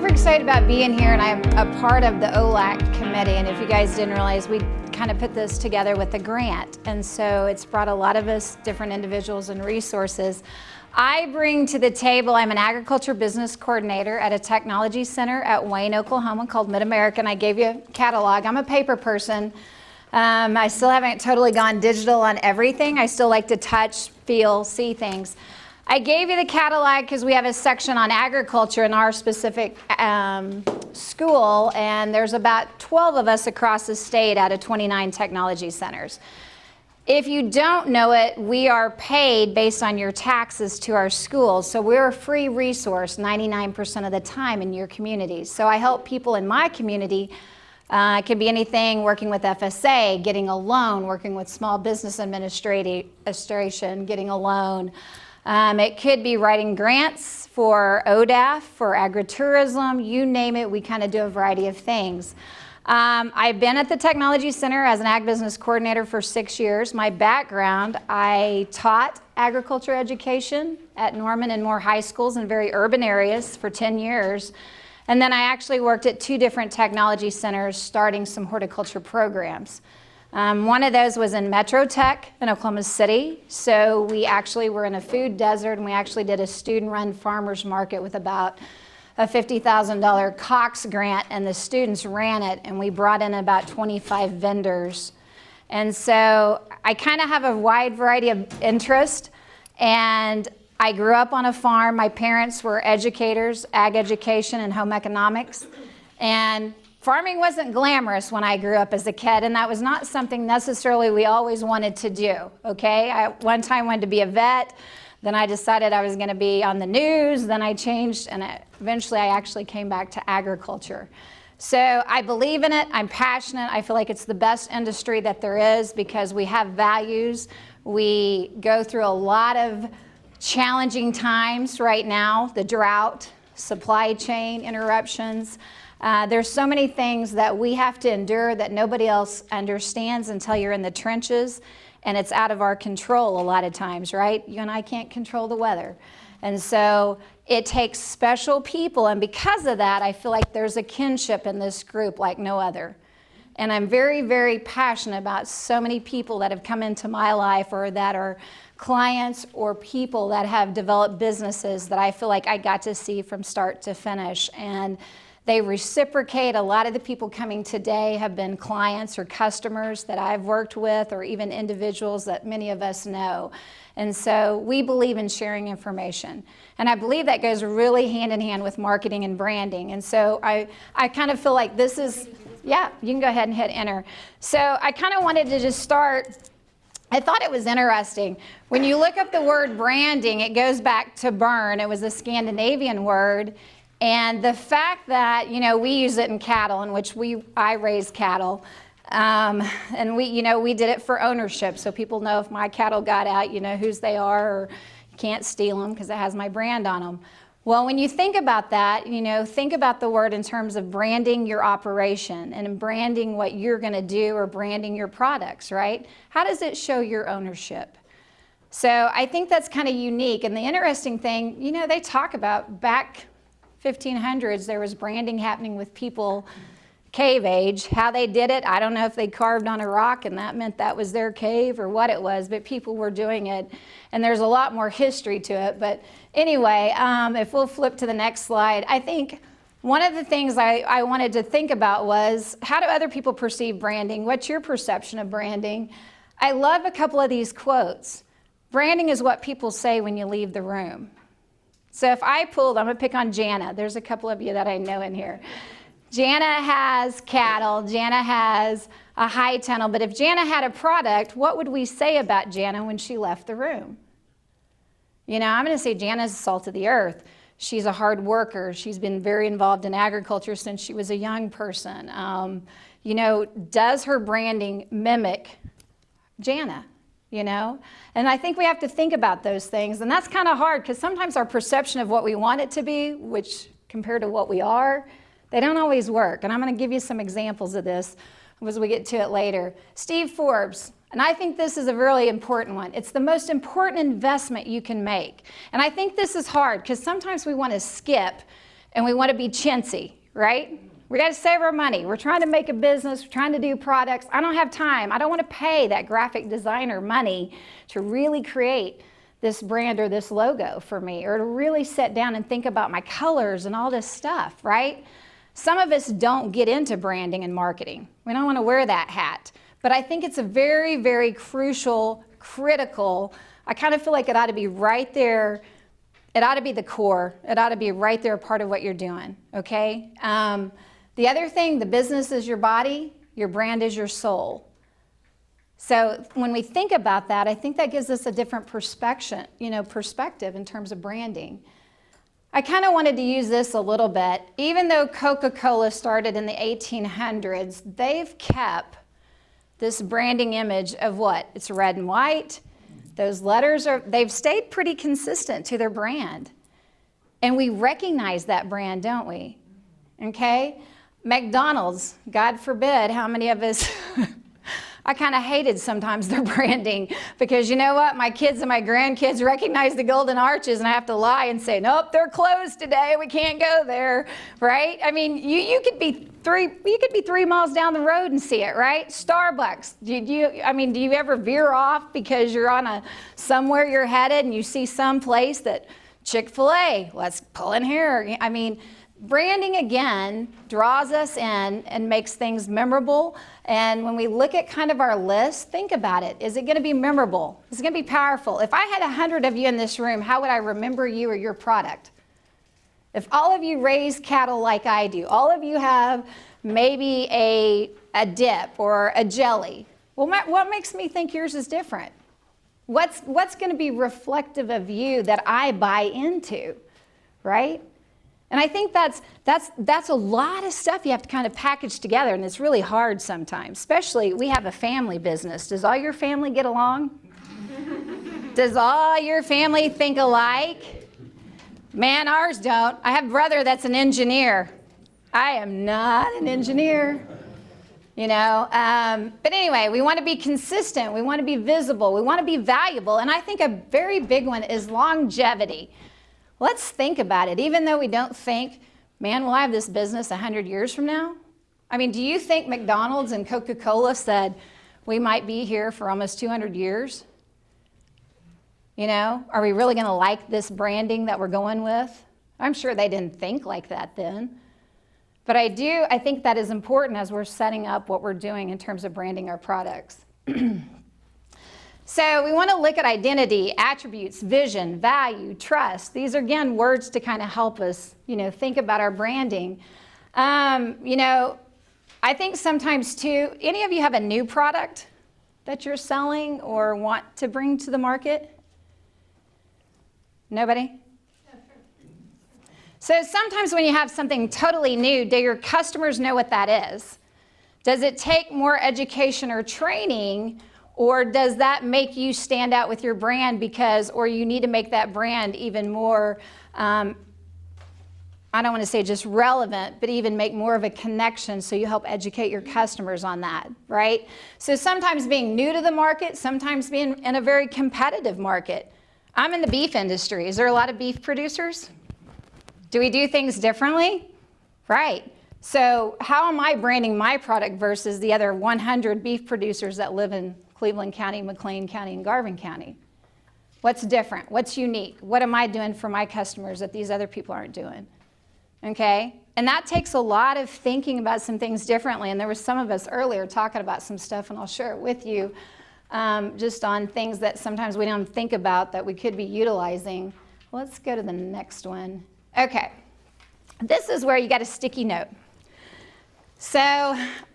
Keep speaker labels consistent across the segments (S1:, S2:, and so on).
S1: super excited about being here, and I'm a part of the OLAC committee. And if you guys didn't realize, we kind of put this together with a grant. And so it's brought a lot of us, different individuals and resources. I bring to the table, I'm an agriculture business coordinator at a technology center at Wayne, Oklahoma called Mid-American. I gave you a catalog. I'm a paper person. I still haven't totally gone digital on everything. I still like to touch, feel, see things. I gave you the catalog because we have a section on agriculture in our specific school, and there's about 12 of us across the state out of 29 technology centers. If you don't know it, we are paid based on your taxes to our schools, so we're a free resource 99% of the time in your communities. So I help people in my community. It could be anything, working with FSA, getting a loan, working with Small Business Administration, getting a loan. It could be writing grants for ODAF, for agritourism, you name it, we kind of do a variety of things. I've been at the Technology Center as an ag business coordinator for 6 years. My background, I taught agriculture education at Norman and Moore high schools in very urban areas for 10 years. And then I actually worked at 2 different technology centers starting some horticulture programs. One of those was in Metro Tech in Oklahoma City. So we actually were in a food desert, and we actually did a student-run farmers market with about a $50,000 Cox grant, and the students ran it, and we brought in about 25 vendors. And so I kind of have a wide variety of interest, and I grew up on a farm. My parents were educators, ag education and home economics. And farming wasn't glamorous when I grew up as a kid, and that was not something necessarily we always wanted to do, okay? I one time wanted to be a vet, then I decided I was gonna be on the news, then I changed, and eventually I actually came back to agriculture. So I believe in it, I'm passionate, I feel like it's the best industry that there is because we have values. We go through a lot of challenging times right now, the drought, supply chain interruptions. There's so many things that we have to endure that nobody else understands until you're in the trenches, and it's out of our control a lot of times, right? You and I can't control the weather. And so it takes special people, and because of that, I feel like there's a kinship in this group like no other. And I'm very, very passionate about so many people that have come into my life or that are clients or people that have developed businesses that I feel like I got to see from start to finish. And they reciprocate. A lot of the people coming today have been clients or customers that I've worked with, or even individuals that many of us know. And so we believe in sharing information. And I believe that goes really hand in hand with marketing and branding. And so I kind of feel like this is, yeah, you can go ahead and hit enter. So I kind of wanted to just start. I thought it was interesting. When you look up the word branding, it goes back to burn. It was a Scandinavian word. And the fact that, you know, we use it in cattle, in which I raise cattle, and we did it for ownership, so people know if my cattle got out, you know whose they are, or you can't steal them because it has my brand on them. Well, when you think about that, you know, think about the word in terms of branding your operation and branding what you're going to do, or branding your products, right? How does it show your ownership? So I think that's kind of unique. And the interesting thing, you know, they talk about back 1500s, there was branding happening with people cave age. How they did it, I don't know if they carved on a rock and that meant that was their cave or what it was, but people were doing it. And there's a lot more history to it. But anyway, if we'll flip to the next slide, I think one of the things I wanted to think about was, how do other people perceive branding? What's your perception of branding? I love a couple of these quotes. Branding is what people say when you leave the room. So if I pulled, I'm going to pick on Jana. There's a couple of you that I know in here. Jana has cattle. Jana has a high tunnel. But if Jana had a product, what would we say about Jana when she left the room? You know, I'm going to say Jana's salt of the earth. She's a hard worker. She's been very involved in agriculture since she was a young person. You know, does her branding mimic Jana? You know? And I think we have to think about those things. And that's kind of hard because sometimes our perception of what we want it to be, which compared to what we are, they don't always work. And I'm going to give you some examples of this as we get to it later. Steve Forbes, and I think this is a really important one. It's the most important investment you can make. And I think this is hard because sometimes we want to skip and we want to be chintzy, right? We got to save our money. We're trying to make a business. We're trying to do products. I don't have time. I don't want to pay that graphic designer money to really create this brand or this logo for me, or to really sit down and think about my colors and all this stuff, right? Some of us don't get into branding and marketing. We don't want to wear that hat. But I think it's a very, very crucial, critical, I kind of feel like it ought to be right there. It ought to be the core. It ought to be right there, part of what you're doing, okay? The other thing, the business is your body, your brand is your soul. So when we think about that, I think that gives us a different perspective in terms of branding. I kind of wanted to use this a little bit. Even though Coca-Cola started in the 1800s, they've kept this branding image of what? It's red and white. Those letters they've stayed pretty consistent to their brand. And we recognize that brand, don't we? Okay? McDonald's, God forbid, how many of us, I kind of hated sometimes their branding, because you know what? My kids and my grandkids recognize the golden arches, and I have to lie and say, nope, they're closed today. We can't go there, right? I mean, you could be 3 miles down the road and see it, right? Starbucks. Do you ever veer off because you're on somewhere you're headed and you see some place that Chick-fil-A, let's pull in here. I mean, branding, again, draws us in and makes things memorable. And when we look at kind of our list, think about it. Is it going to be memorable? Is it going to be powerful? If I had 100 of you in this room, how would I remember you or your product? If all of you raise cattle like I do, all of you have maybe a dip or a jelly, well, what makes me think yours is different? What's going to be reflective of you that I buy into, right? And I think that's a lot of stuff you have to kind of package together, and it's really hard sometimes, especially we have a family business. Does all your family get along? Does all your family think alike? Man, ours don't. I have a brother that's an engineer. I am not an engineer, But anyway, we want to be consistent. We want to be visible. We want to be valuable. And I think a very big one is longevity. Let's think about it. Even though we don't think, man, will I have this business 100 years from now? I mean, do you think McDonald's and Coca-Cola said we might be here for almost 200 years? Are we really going to like this branding that we're going with? I'm sure they didn't think like that then. But I think that is important as we're setting up what we're doing in terms of branding our products. So we want to look at identity, attributes, vision, value, trust. These are, again, words to kind of help us, think about our branding. I think sometimes, too, any of you have a new product that you're selling or want to bring to the market? Nobody? So sometimes when you have something totally new, do your customers know what that is? Does it take more education or training? Or does that make you stand out with your brand or you need to make that brand even more, I don't want to say just relevant, but even make more of a connection so you help educate your customers on that, right? So sometimes being new to the market, sometimes being in a very competitive market. I'm in the beef industry. Is there a lot of beef producers? Do we do things differently? Right. So how am I branding my product versus the other 100 beef producers that live in Cleveland County, McLean County, and Garvin County? What's different? What's unique? What am I doing for my customers that these other people aren't doing? Okay? And that takes a lot of thinking about some things differently. And there was some of us earlier talking about some stuff, and I'll share it with you, just on things that sometimes we don't think about that we could be utilizing. Let's go to the next one. Okay. This is where you got a sticky note. So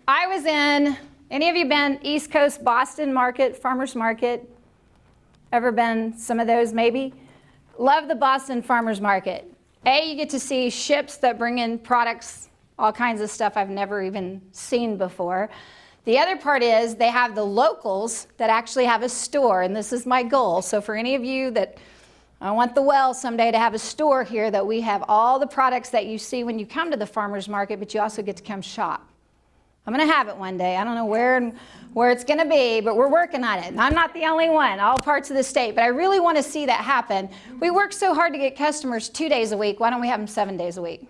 S1: I was in, any of you been East Coast Boston market, farmers market? Ever been some of those maybe? Love the Boston farmers market. You get to see ships that bring in products, all kinds of stuff I've never even seen before. The other part is they have the locals that actually have a store, and this is my goal. So for any of you that, I want the well someday to have a store here that we have all the products that you see when you come to the farmer's market, but you also get to come shop. I'm going to have it one day. I don't know where it's going to be, but we're working on it. And I'm not the only one, all parts of the state, but I really want to see that happen. We work so hard to get customers 2 days a week. Why don't we have them 7 days a week?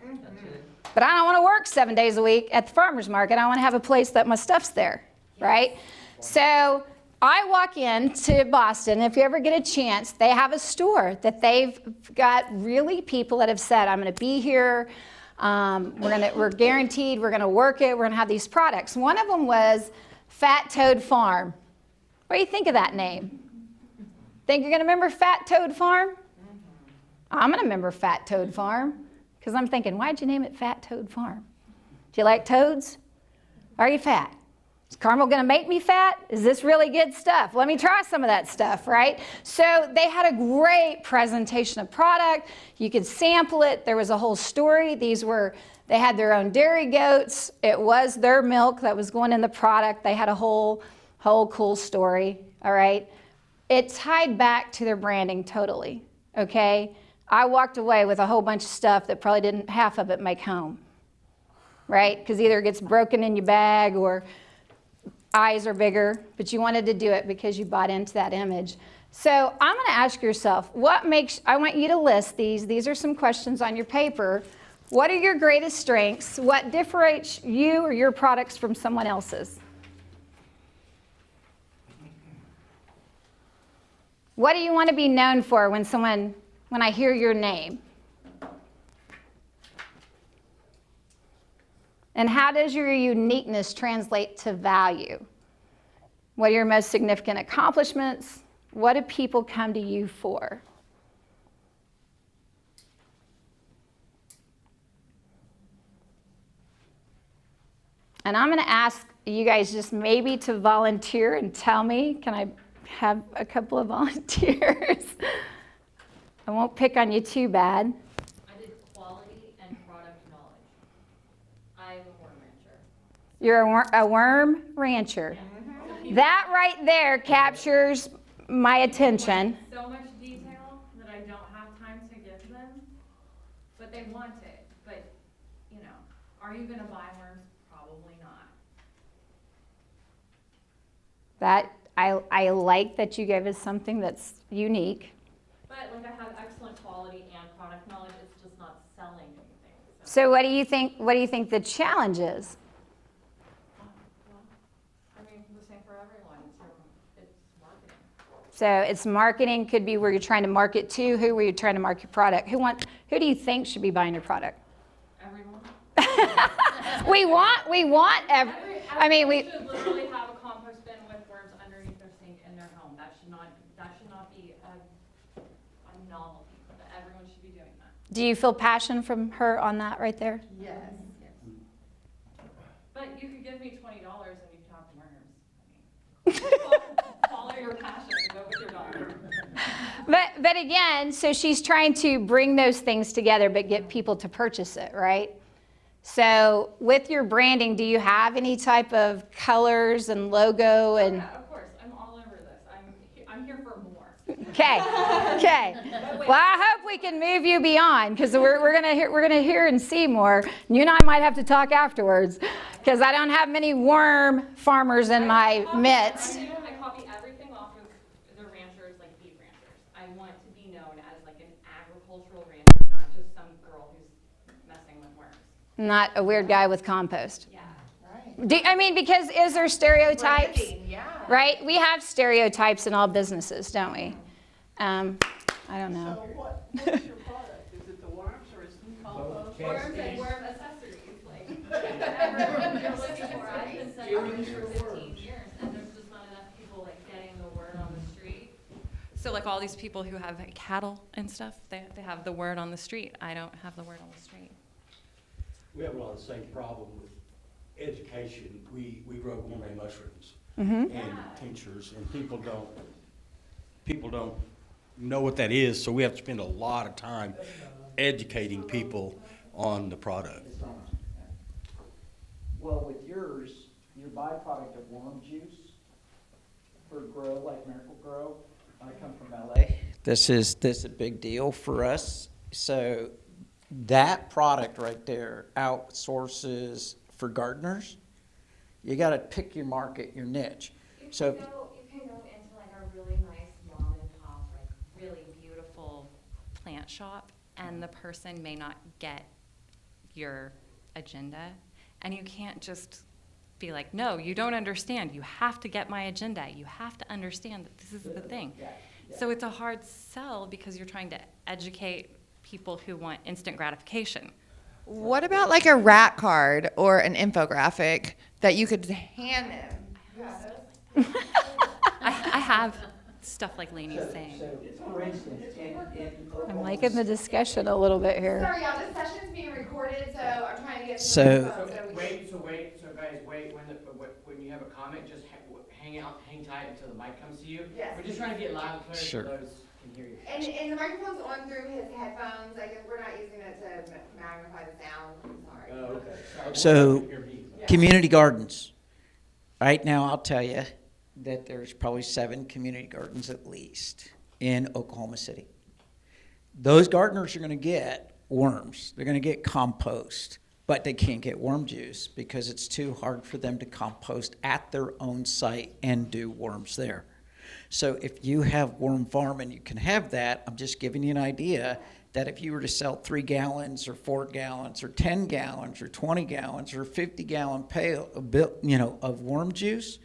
S1: But I don't want to work 7 days a week at the farmer's market. I want to have a place that my stuff's there, right? So I walk into Boston. If you ever get a chance, they have a store that they've got really people that have said, I'm going to be here. We're guaranteed we're going to work it. We're going to have these products. One of them was Fat Toad Farm. What do you think of that name? Think you're going to remember Fat Toad Farm? I'm going to remember Fat Toad Farm because I'm thinking, why'd you name it Fat Toad Farm? Do you like toads? Are you fat? Is caramel going to make me fat? Is this really good stuff? Let me try some of that stuff, right? So they had a great presentation of product. You could sample it. There was a whole story. They had their own dairy goats. It was their milk that was going in the product. They had a whole cool story, all right? It tied back to their branding totally, okay? I walked away with a whole bunch of stuff that probably didn't half of it make home, right? Because either it gets broken in your bag or eyes are bigger, but you wanted to do it because you bought into that image. So I'm going to ask yourself, I want you to list these. These are some questions on your paper. What are your greatest strengths? What differentiates you or your products from someone else's? What do you want to be known for when I hear your name? And how does your uniqueness translate to value? What are your most significant accomplishments? What do people come to you for? And I'm going to ask you guys just maybe to volunteer and tell me. Can I have a couple of volunteers? I won't pick on you too bad.
S2: I did quality and product knowledge. I'm a worm rancher.
S1: You're a worm rancher.
S2: Yeah.
S1: That right there captures my attention.
S2: So much detail that I don't have time to give them, but they want it. But, are you going to buy worms? Probably not.
S1: That I like that you gave us something that's unique.
S2: But I have excellent quality and product knowledge. It's just not selling anything.
S1: So what do you think? What do you think the challenge is?
S2: The same for everyone. It's marketing.
S1: So it's marketing. Could be where you're trying to market to. Who are you trying to market your product? Who do you think should be buying your product?
S2: Everyone.
S1: we want. We
S2: should literally have a compost bin with worms underneath their sink in their home. That should not be a novelty. But everyone should be doing that.
S1: Do you feel passion from her on that right there?
S2: Yes. But you could give me $20 and you could have worms. Follow your passion and go with your dollar.
S1: But again, so she's trying to bring those things together, but get people to purchase it, right? So with your branding, do you have any type of colors and logo and?
S2: Yeah, of course. I'm all over this. I'm here for more.
S1: Okay. Well, I hope we can move you beyond because we're gonna hear and see more. You and I might have to talk afterwards because I don't have many worm farmers in my midst.
S2: I copy everything off of the ranchers, like beef ranchers. I want to be known as like an agricultural rancher, not just some girl who's messing with worms.
S1: Not a weird guy with compost.
S2: Yeah.
S3: Right.
S1: Because is there stereotypes?
S3: Yeah.
S1: Right? We have stereotypes in all businesses, don't we? I don't know.
S4: So what's your product? Is it the worms or is it compost?
S2: Worms and worm accessories, like whatever you're looking for. I've been selling worms for 15 years, and there's just not enough people like getting the word on the street. So like all these people who have cattle and stuff, they have the word on the street. I don't have the word on the street.
S5: We have a lot of the same problem with education. We grow gourmet mushrooms
S1: Mm-hmm.
S5: and tinctures, and people don't know what that is, so we have to spend a lot of time educating people on the product.
S3: Well, with yours, your byproduct of worm juice for grow, like Miracle Grow, I come from LA. This is a big deal for us. So that product right there outsources for gardeners. You got to pick your market, your niche.
S2: You
S3: So
S2: can go into like a really nice mom and pop, like really beautiful plant shop, and the person may not get your agenda, and you can't just be like, no, you don't understand. You have to get my agenda. You have to understand that this is the thing. So it's a hard sell because you're trying to educate people who want instant gratification.
S6: What about like a rat card or an infographic that you could hand them?
S2: I have stuff like Lainey's saying.
S3: So, for instance, in
S1: I'm
S3: Oklahoma
S1: liking the discussion a little bit here.
S6: Sorry, y'all, this session's being recorded, so I'm trying to get.
S3: So-
S7: So guys, when you have a comment, just hang tight until the mic comes to you.
S6: Yes.
S7: We're just trying to get loud and clear
S3: Sure.
S7: so those can hear you.
S6: And the microphone's on through his headphones, like, we're not using it to magnify the sound, I'm sorry.
S7: Oh, okay. Sorry.
S3: So-
S7: Hear me.
S3: community gardens. Right now, I'll tell you that there's probably 7 community gardens at least in Oklahoma City. Those gardeners are going to get worms. They're going to get compost, but they can't get worm juice because it's too hard for them to compost at their own site and do worms there. So if you have worm farm and you can have that, I'm just giving you an idea that if you were to sell 3 gallons or 4 gallons or 10 gallons or 20 gallons or 50-gallon pail of worm juice,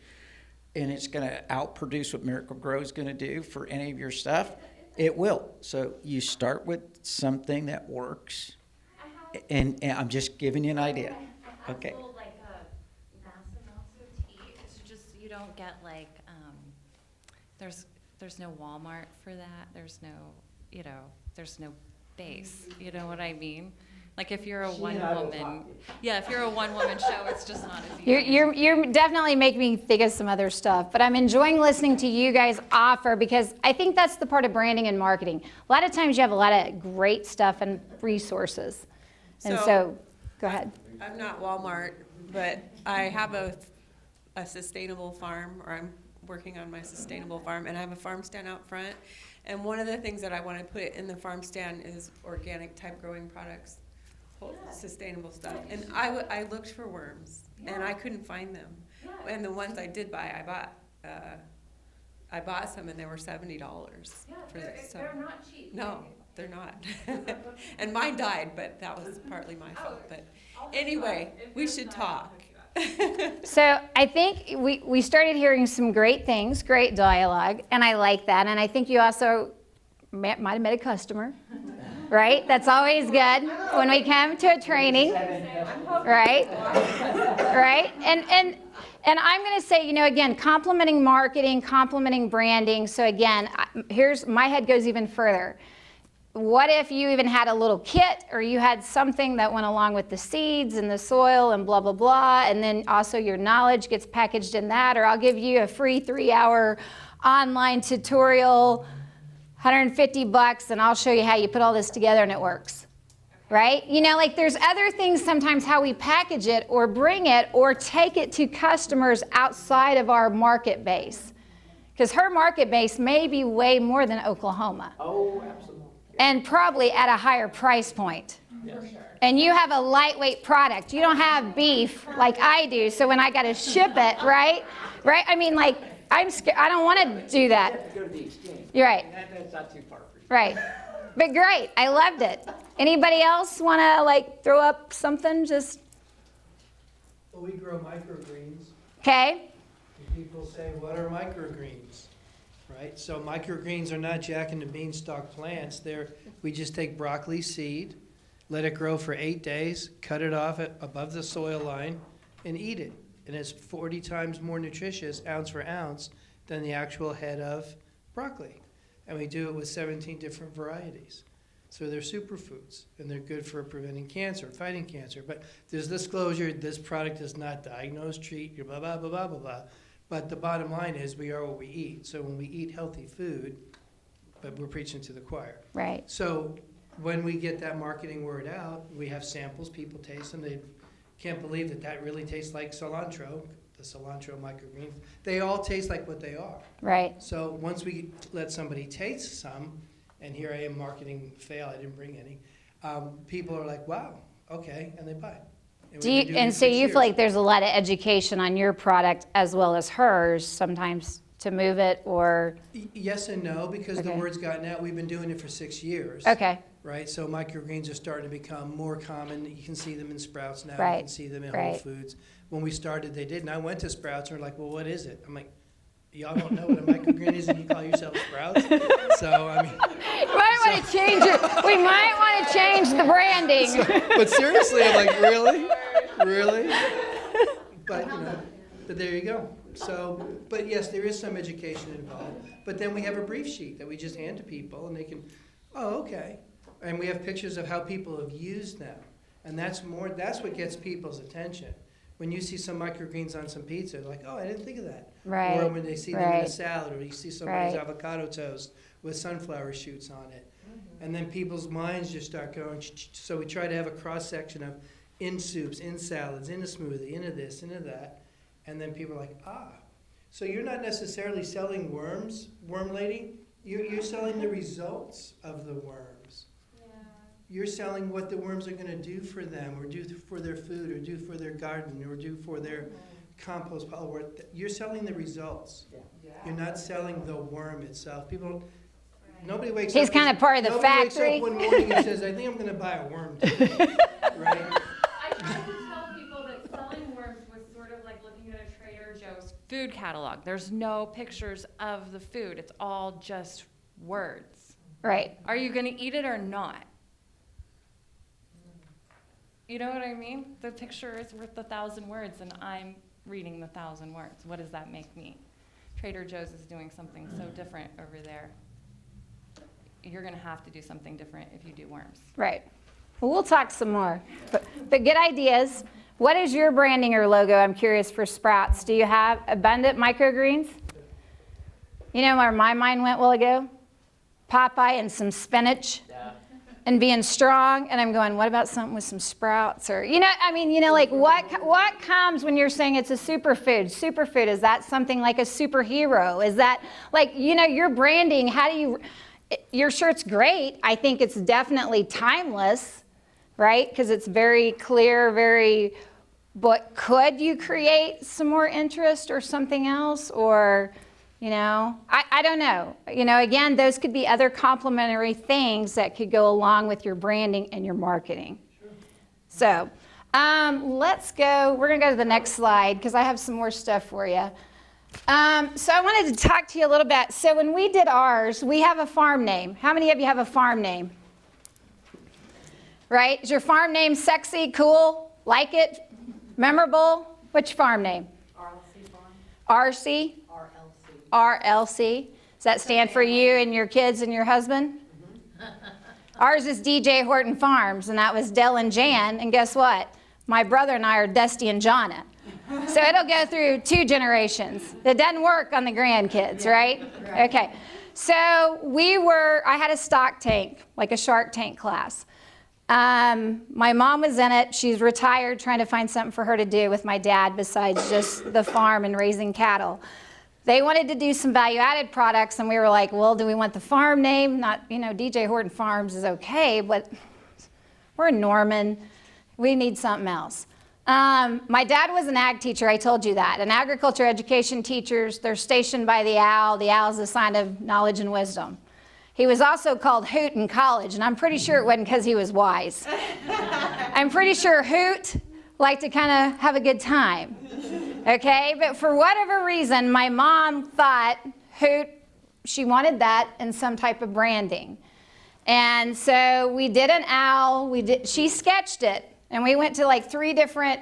S3: and it's going to outproduce what Miracle-Gro is going to do for any of your stuff, it will. So you start with something that works, and I'm just giving you an idea. Okay.
S2: I sold like massive amounts of tea. It's just, you don't get like, there's no Walmart for that. There's no base. You know what I mean? Like if you're a
S3: She and I will
S2: one-woman,
S3: talk.
S2: yeah, if you're a one-woman show, it's just not as easy.
S1: You're definitely making me think of some other stuff, but I'm enjoying listening to you guys offer because I think that's the part of branding and marketing. A lot of times you have a lot of great stuff and resources. And so, go ahead.
S4: I'm not Walmart, but I have a sustainable farm, or I'm working on my sustainable farm, and I have a farm stand out front. And one of the things that I want to put in the farm stand is organic type growing products, sustainable stuff. And I looked for worms, and I couldn't find them. And the ones I did buy, I bought some, and they were $70 for this. So
S2: They're not cheap.
S4: no, they're not. And mine died, but that was partly my fault. But anyway, we should talk.
S1: So I think we started hearing some great things, great dialogue, and I like that. And I think you also might have met a customer, right? That's always good when we come to a training, right? Right? And I'm going to say, again, complementing marketing, complementing branding. So again, here's my head goes even further. What if you even had a little kit, or you had something that went along with the seeds and the soil and blah, blah, blah, and then also your knowledge gets packaged in that, or I'll give you a free 3-hour online tutorial, $150, and I'll show you how you put all this together and it works, right? Like there's other things sometimes how we package it or bring it or take it to customers outside of our market base. Because her market base may be way more than Oklahoma.
S3: Oh, absolutely.
S1: And probably at a higher price point. And you have a lightweight product. You don't have beef like I do, so when I got to ship it, right? I mean, like, I'm scared. I don't want to do
S3: You
S1: that.
S3: have to go to the exchange.
S1: You're right.
S3: That's not too far for you.
S1: Right. But great. I loved it. Anybody else want to, throw up something? Just,
S8: Well, we grow microgreens,
S1: okay?
S8: and people say, what are microgreens? Right, so microgreens are not jack and the beanstalk plants. We just take broccoli seed, let it grow for 8 days, cut it off above the soil line, and eat it. And it's 40 times more nutritious, ounce for ounce, than the actual head of broccoli. And we do it with 17 different varieties. So they're superfoods, and they're good for preventing cancer, fighting cancer. But there's disclosure, this product does not diagnose, treat, blah, blah, blah, blah, blah, blah. But the bottom line is we are what we eat. So when we eat healthy food, but we're preaching to the choir.
S1: Right.
S8: So when we get that marketing word out, we have samples, people taste them. They can't believe that really tastes like cilantro, the cilantro microgreen. They all taste like what they are.
S1: Right.
S8: So once we let somebody taste some, and here I am marketing fail, I didn't bring any, people are like, wow, okay, and they buy. And we've been doing it
S1: So
S8: 6
S1: you
S8: years.
S1: feel like there's a lot of education on your product as well as hers sometimes to move it or,
S8: Yes and no, because the
S1: Okay.
S8: word's gotten out. We've been doing it for 6 years.
S1: okay,
S8: right? So microgreens are starting to become more common. You can see them in Sprouts now. You
S1: Right,
S8: can see them in Whole
S1: right.
S8: Foods. When we started, they didn't. I went to Sprouts and were like, well, what is it? I'm like, y'all don't know what a microgreen is and you call yourself Sprouts? So, I mean.
S1: We might want to change it. We might want to change the branding.
S8: But seriously, I'm like, really? Really? But, but there you go. So, but yes, there is some education involved. But then we have a brief sheet that we just hand to people and they can, oh, okay. And we have pictures of how people have used them. And that's what gets people's attention. When you see some microgreens on some pizza, they're like, oh, I didn't think of that.
S1: Right,
S8: Or when they see them in a
S1: right.
S8: salad, or you see somebody's
S1: Right.
S8: avocado toast with sunflower shoots on it. And then people's minds just start going, so we try to have a cross-section of in soups, in salads, in a smoothie, into this, into that. And then people are like, ah. So you're not necessarily selling worms, worm lady. You're selling the results of the worms. You're selling what the worms are going to do for them, or do for their food, or do for their garden, or do for their compost pile. You're selling the results. You're not selling the worm itself. People, nobody wakes up.
S1: He's kind of part of the
S8: nobody
S1: factory.
S8: wakes up one morning and says, I think I'm going to buy a worm today. Right?
S2: I try to tell people that selling worms was sort of like looking at a Trader Joe's food catalog. There's no pictures of the food. It's all just words.
S1: Right.
S2: Are you going to eat it or not? You know what I mean? The picture is worth 1,000 words, and I'm reading the 1,000 words. What does that make me? Trader Joe's is doing something so different over there. You're going to have to do something different if you do worms.
S1: Right. Well, we'll talk some more. But good ideas. What is your branding or logo? I'm curious for Sprouts. Do you have abundant microgreens? You know where my mind went a while ago? Popeye and some spinach. And being strong, and I'm going, what about something with some sprouts? Or, like what comes when you're saying it's a superfood? Superfood, is that something like a superhero? Is that like, your branding, your shirt's great. I think it's definitely timeless, right? Because it's very clear, but could you create some more interest or something else? Or, I don't know. Again, those could be other complementary things that could go along with your branding and your marketing. Sure. So let's go. We're going to go to the next slide because I have some more stuff for you. So I wanted to talk to you a little bit. So when we did ours, we have a farm name. How many of you have a farm name? Right? Is your farm name sexy, cool, like it, memorable? What's your farm name?
S9: RLC Farm.
S1: RC? RLC. Does that stand for you and your kids and your husband? Ours is DJ Horton Farms, and that was Dell and Jan. And guess what? My brother and I are Dusty and Jona. So it'll go through 2 generations. It doesn't work on the grandkids, right? Okay. So I had a stock tank, like a Shark Tank class. My mom was in it. She's retired, trying to find something for her to do with my dad besides just the farm and raising cattle. They wanted to do some value-added products, and we were like, well, do we want the farm name? Not, DJ Horton Farms is okay, but we're in Norman. We need something else. My dad was an ag teacher, I told you that. And agriculture education teachers, they're stationed by the owl. The owl is a sign of knowledge and wisdom. He was also called Hoot in college, and I'm pretty sure it wasn't because he was wise. I'm pretty sure Hoot liked to kind of have a good time. Okay, but for whatever reason, my mom thought she wanted that in some type of branding. And so we did an owl, she sketched it, and we went to like 3 different,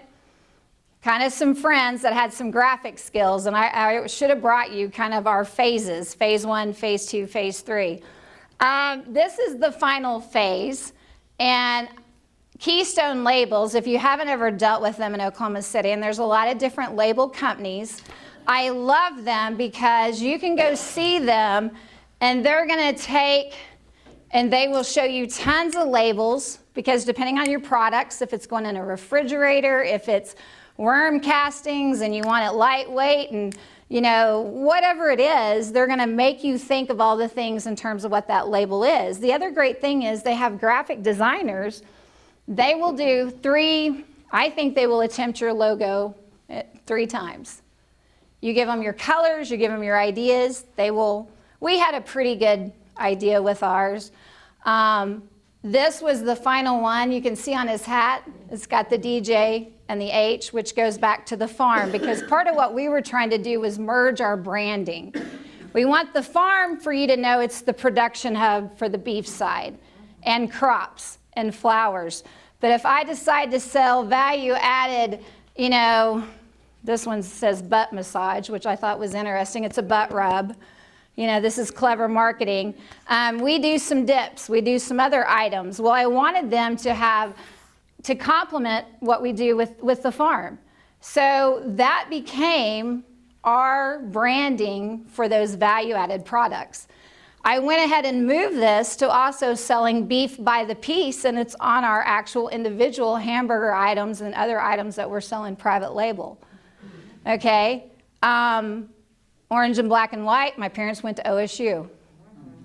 S1: kind of some friends that had some graphic skills, and I should have brought you kind of our phases, phase 1, phase 2, phase 3. This is the final phase, and Keystone Labels, if you haven't ever dealt with them in Oklahoma City, and there's a lot of different label companies, I love them because you can go see them, and they're going to take, and they will show you tons of labels, because depending on your products, if it's going in a refrigerator, if it's worm castings and you want it lightweight, and whatever it is, they're going to make you think of all the things in terms of what that label is. The other great thing is they have graphic designers. They will do 3, I think they will attempt your logo 3 times. You give them your colors, you give them your ideas, we had a pretty good idea with ours. This was the final one. You can see on his hat, it's got the DJ and the H, which goes back to the farm, because part of what we were trying to do was merge our branding. We want the farm for you to know it's the production hub for the beef side, and crops and flowers. But if I decide to sell value added, you know, this one says butt massage, which I thought was interesting. It's a butt rub. You know, this is clever marketing. We do some dips. We do some other items. Well, I wanted them to complement what we do with the farm. So that became our branding for those value-added products. I went ahead and moved this to also selling beef by the piece, and it's on our actual individual hamburger items and other items that we're selling private label. Okay? Orange and black and white, my parents went to OSU.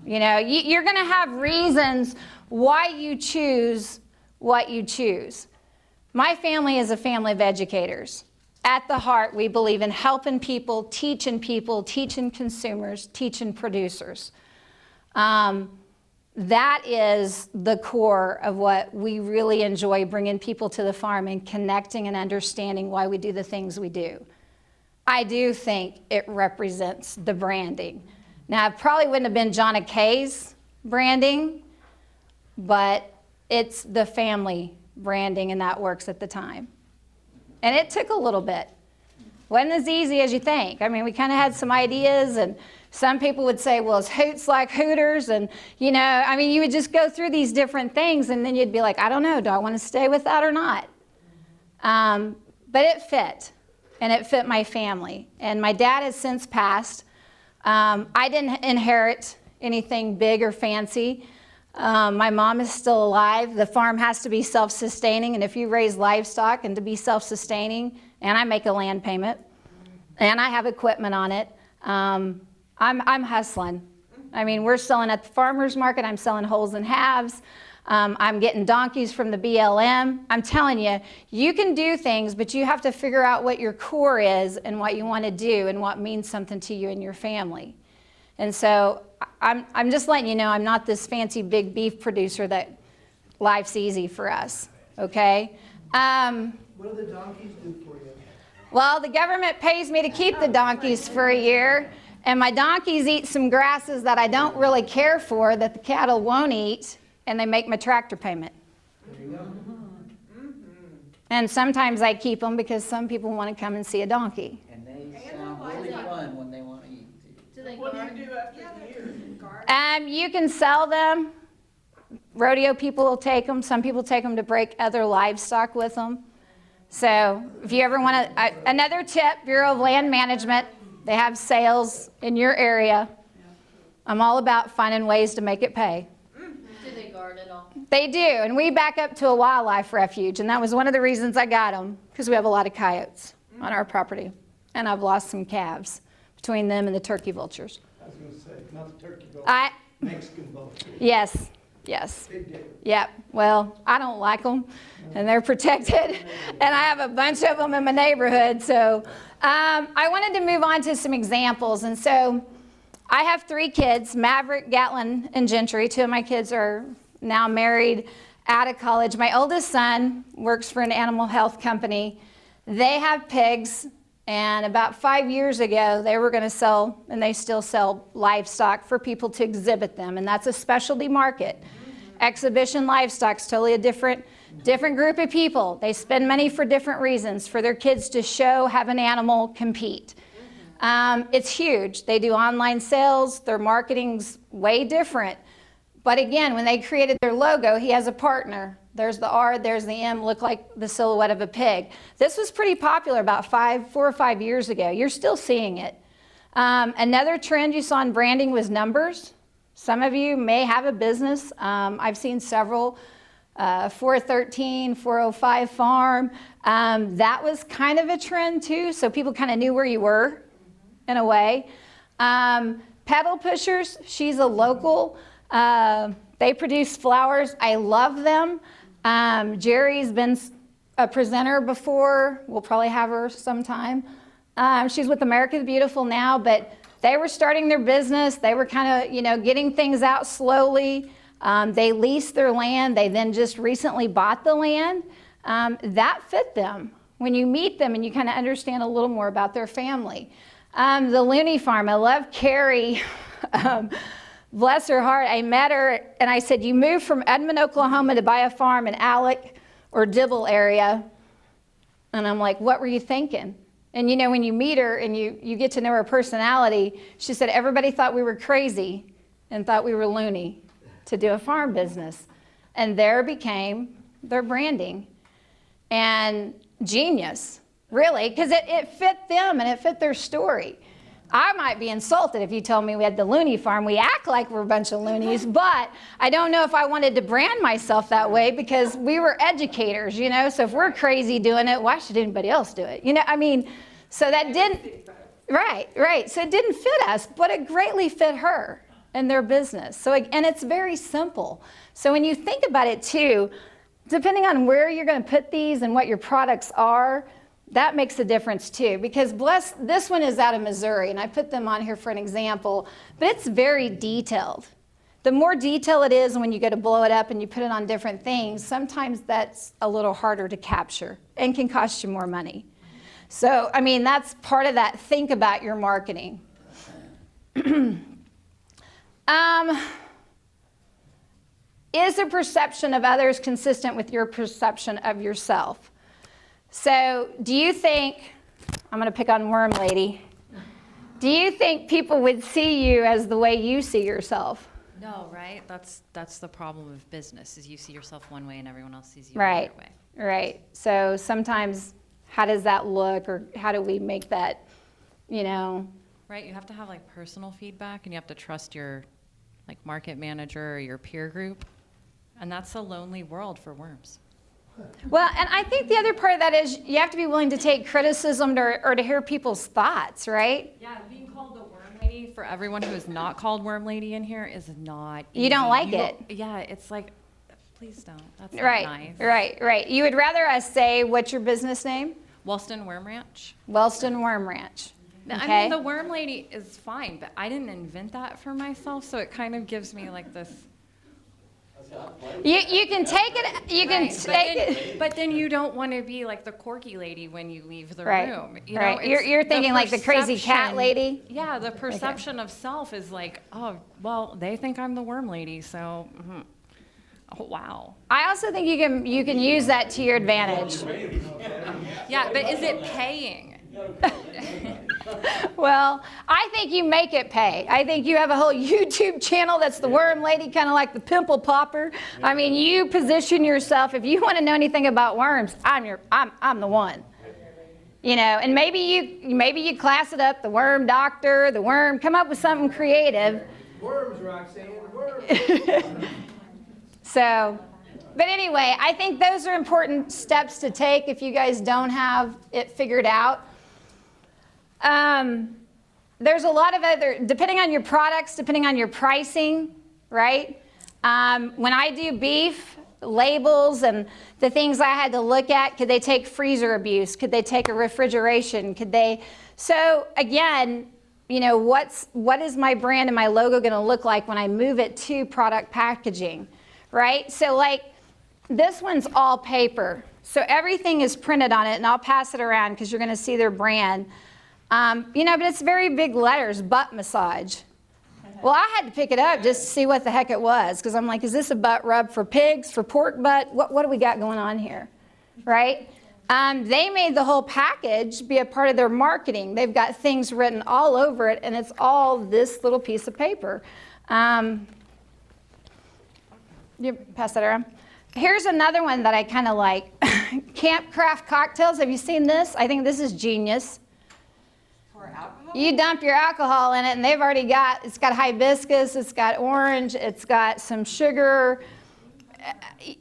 S1: You know, you're going to have reasons why you choose what you choose. My family is a family of educators. At the heart, we believe in helping people, teaching consumers, teaching producers. That is the core of what we really enjoy, bringing people to the farm and connecting and understanding why we do the things we do. I do think it represents the branding. Now, it probably wouldn't have been Jona K's branding, but it's the family branding, and that works at the time. And it took a little bit. Wasn't as easy as you think. I mean, we kind of had some ideas, and some people would say, well, is Hoots like Hooters? And, you know, I mean, you would just go through these different things, and then you'd be like, I don't know, do I want to stay with that or not? But it fit. And it fit my family. And my dad has since passed. I didn't inherit anything big or fancy. My mom is still alive. The farm has to be self-sustaining, and if you raise livestock and to be self-sustaining, and I make a land payment, and I have equipment on it, I'm hustling. I mean, we're selling at the farmer's market. I'm selling wholes and halves. I'm getting donkeys from the BLM. I'm telling you, you can do things, but you have to figure out what your core is and what you want to do and what means something to you and your family. And so I'm just letting you know I'm not this fancy big beef producer that life's easy for us, okay?
S8: What do the donkeys do for you?
S1: Well, the government pays me to keep the donkeys for a year, and my donkeys eat some grasses that I don't really care for that the cattle won't eat. And they make my tractor payment. And sometimes I keep them because some people want to come and see a donkey.
S3: And they sound really fun when they want to eat too.
S4: What do you do after the year?
S1: You can sell them. Rodeo people will take them. Some people take them to break other livestock with them. So if you ever want to, another tip, Bureau of Land Management, they have sales in your area. I'm all about finding ways to make it pay.
S9: Do they guard it all?
S1: They do, and we back up to a wildlife refuge, and that was one of the reasons I got them, because we have a lot of coyotes on our property, and I've lost some calves between them and the turkey vultures.
S8: I was going to say, not the turkey vulture, Mexican vulture.
S1: Yes.
S8: Big difference.
S1: Yep. Well, I don't like them, and they're protected, and I have a bunch of them in my neighborhood. So I wanted to move on to some examples, and so I have 3 kids, Maverick, Gatlin, and Gentry. 2 of my kids are now married, out of college. My oldest son works for an animal health company. They have pigs, and about 5 years ago, they were going to sell, and they still sell livestock for people to exhibit them, and that's a specialty market. Exhibition livestock's totally a different group of people. They spend money for different reasons, for their kids to show, have an animal, compete. It's huge. They do online sales. Their marketing's way different. But again, when they created their logo, he has a partner. There's the R, there's the M, look like the silhouette of a pig. This was pretty popular about 4 or 5 years ago. You're still seeing it. Another trend you saw in branding was numbers. Some of you may have a business. I've seen several, 413, 405 farm. That was kind of a trend too, so people kind of knew where you were in a way. Pedal pushers, she's a local. They produce flowers. I love them. Jerry's been a presenter before. We'll probably have her sometime. She's with America the Beautiful now, but they were starting their business. They were kind of, getting things out slowly. They leased their land. They then just recently bought the land. That fit them when you meet them and you kind of understand a little more about their family. The Looney Farm, I love Carrie. Bless her heart. I met her and I said, you moved from Edmond, Oklahoma to buy a farm in Alec or Dibble area. And I'm like, what were you thinking? And you know, when you meet her and you get to know her personality, she said, everybody thought we were crazy and thought we were loony to do a farm business. And there became their branding. And genius, really, because it fit them and it fit their story. I might be insulted if you told me we had the Looney Farm. We act like we're a bunch of loonies, but I don't know if I wanted to brand myself that way because we were educators, you know? So if we're crazy doing it, why should anybody else do it? You know, I mean, so that didn't, right. So it didn't fit us, but it greatly fit her and their business. So, and it's very simple. So when you think about it too, depending on where you're going to put these and what your products are, that makes a difference too, because this one is out of Missouri, and I put them on here for an example, but it's very detailed. The more detail it is when you go to blow it up and you put it on different things, sometimes that's a little harder to capture and can cost you more money. So, I mean, that's part of that. Think about your marketing. Is the perception of others consistent with your perception of yourself? So do you think, I'm going to pick on Worm Lady, do you think people would see you as the way you see yourself?
S10: No, right? That's the problem of business, is you see yourself one way and everyone else sees you
S1: Right,
S10: another way.
S1: right. So sometimes, how does that look, or how do we make that, you know?
S10: Right, you have to have like personal feedback and you have to trust your like market manager or your peer group. And that's a lonely world for worms.
S1: Well, and I think the other part of that is you have to be willing to take criticism or to hear people's thoughts, right?
S10: Yeah, being called the worm lady, for everyone who is not called worm lady in here, is not easy.
S1: You don't like it.
S10: Yeah, it's like, please don't. That's not
S1: Right,
S10: nice.
S1: right. You would rather us say, what's your business name?
S10: Wellston Worm Ranch.
S1: Wellston Worm Ranch.
S10: I
S1: Okay.
S10: mean, the worm lady is fine, but I didn't invent that for myself, so it kind of gives me like this.
S1: You can take it, you can
S10: Right,
S1: take it.
S10: But then you don't want to be like the quirky lady when you leave the
S1: Right,
S10: room. You
S1: right.
S10: know, it's
S1: You're thinking like the crazy cat
S10: perception-
S1: lady?
S10: Yeah, the perception of self is like, oh, well, they think I'm the worm lady, so, oh, wow.
S1: I also think you can use that to your advantage.
S10: Yeah, but is it paying?
S1: Well, I think you make it pay. I think you have a whole YouTube channel that's the worm lady, kind of like the pimple popper. I mean, you position yourself. If you want to know anything about worms, I'm the one. You know, and maybe you class it up, the worm doctor, the worm, come up with something creative.
S8: Worms, Roxanne, worms.
S1: So, but anyway, I think those are important steps to take if you guys don't have it figured out. There's a lot of other, depending on your products, depending on your pricing, right? When I do beef, labels and the things I had to look at, could they take freezer abuse? Could they take a refrigeration? So again, you know, what is my brand and my logo going to look like when I move it to product packaging, right? So like this one's all paper. So everything is printed on it, and I'll pass it around because you're going to see their brand. You know, but it's very big letters, butt massage. Well, I had to pick it up just to see what the heck it was, because I'm like, is this a butt rub for pigs, for pork butt? What do we got going on here, right? They made the whole package be a part of their marketing. They've got things written all over it, and it's all this little piece of paper. You pass that around. Here's another one that I kind of like. Camp Craft Cocktails. Have you seen this? I think this is genius. You dump your alcohol in it, and they've already it's got hibiscus, it's got orange, it's got some sugar.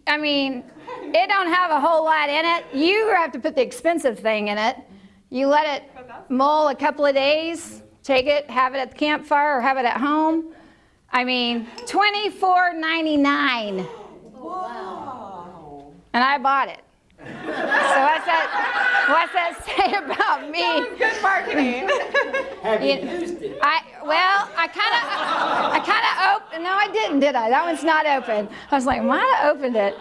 S1: I mean, it don't have a whole lot in it. You have to put the expensive thing in it. You let it mull a couple of days, take it, have it at the campfire or have it at home. I mean, $24.99. Wow. And I bought it. So what's that say about me?
S4: That was good marketing.
S7: Have you used it?
S1: well, I kind of opened. No, I didn't, did I? That one's not open. I was like, why did I opened it?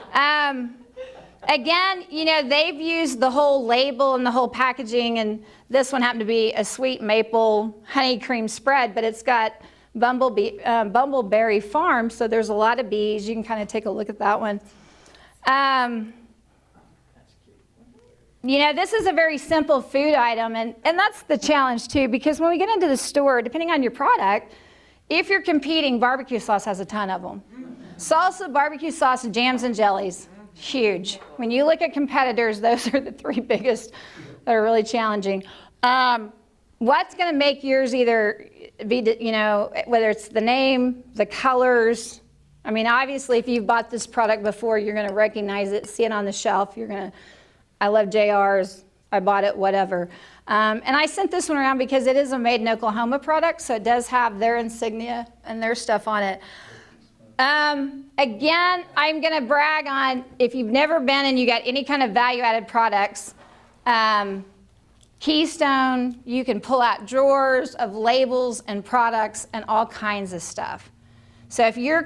S1: Again, you know, they've used the whole label and the whole packaging, and this one happened to be a sweet maple honey cream spread, but it's got Bumbleberry Farm, so there's a lot of bees. You can kind of take a look at that one. You know, this is a very simple food item, and that's the challenge too, because when we get into the store, depending on your product, if you're competing, barbecue sauce has a ton of them. Salsa, barbecue sauce, jams, and jellies, huge. When you look at competitors, those are the three biggest that are really challenging. What's going to make yours either be, you know, whether it's the name, the colors. I mean, obviously, if you've bought this product before, you're going to recognize it, see it on the shelf. You're going to, I love JR's, I bought it, whatever. And I sent this one around because it is a made in Oklahoma product, so it does have their insignia and their stuff on it. Again, I'm going to brag on, if you've never been and you got any kind of value-added products, Keystone, you can pull out drawers of labels and products and all kinds of stuff. So if you're